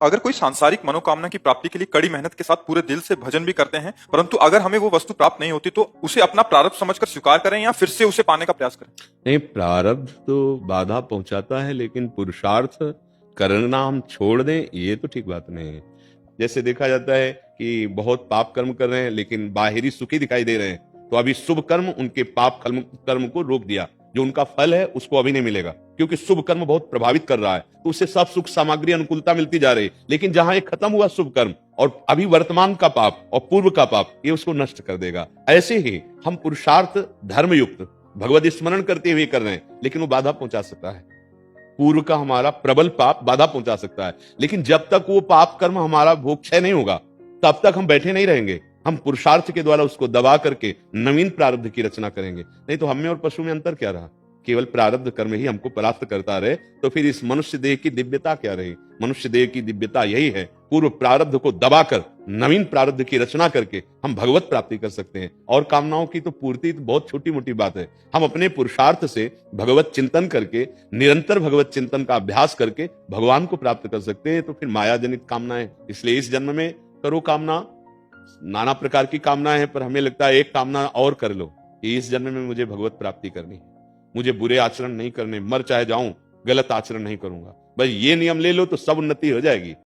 अगर कोई सांसारिक मनोकामना की प्राप्ति के लिए कड़ी मेहनत के साथ पूरे दिल से भजन भी करते हैं, परंतु अगर हमें वो वस्तु प्राप्त नहीं होती, तो उसे अपना प्रारब्ध समझकर स्वीकार करें या फिर से उसे पाने का प्रयास करें? नहीं, प्रारब्ध तो बाधा पहुंचाता है, लेकिन पुरुषार्थ करना हम छोड़ दें ये तो ठीक बात नहीं है। जैसे देखा जाता है कि बहुत पाप कर्म कर रहे हैं लेकिन बाहरी सुखी दिखाई दे रहे हैं, तो अभी शुभ कर्म उनके पाप कर्म कर्म को रोक दिया। जो उनका फल है उसको अभी नहीं मिलेगा, क्योंकि शुभ कर्म बहुत प्रभावित कर रहा है, तो उससे सब सुख सामग्री अनुकूलता मिलती जा रही है। लेकिन जहां एक खत्म हुआ शुभ कर्म और अभी वर्तमान का पाप और पूर्व का पाप, ये उसको नष्ट कर देगा। ऐसे ही हम पुरुषार्थ धर्म युक्त भगवत स्मरण करते हुए कर रहे हैं, लेकिन वो बाधा पहुंचा सकता है। पूर्व का हमारा प्रबल पाप बाधा पहुंचा सकता है, लेकिन जब तक वो पाप कर्म हमारा भोग क्षय नहीं होगा, तब तक हम बैठे नहीं रहेंगे। हम पुरुषार्थ के द्वारा उसको दबा करके नवीन प्रारब्ध की रचना करेंगे। नहीं तो हम में और पशु में अंतर क्या रहा? केवल प्रारब्ध कर्म ही हमको परास्त करता रहे, तो फिर इस मनुष्य देह की दिव्यता क्या रही? मनुष्य देह की दिव्यता यही है, पूर्व प्रारब्ध को दबाकर नवीन प्रारब्ध की रचना करके हम भगवत प्राप्ति कर सकते हैं। और कामनाओं की तो पूर्ति तो बहुत छोटी मोटी बात है। हम अपने पुरुषार्थ से भगवत चिंतन करके, निरंतर भगवत चिंतन का अभ्यास करके भगवान को प्राप्त कर सकते हैं। तो फिर माया जनित कामनाएं, इसलिए इस जन्म में करो कामना। नाना प्रकार की कामनाएं हैं, पर हमें लगता है एक कामना और कर लो कि इस जन्म में मुझे भगवत प्राप्ति करनी है, मुझे बुरे आचरण नहीं करने, मर चाहे जाऊं गलत आचरण नहीं करूंगा। बस ये नियम ले लो तो सब उन्नति हो जाएगी।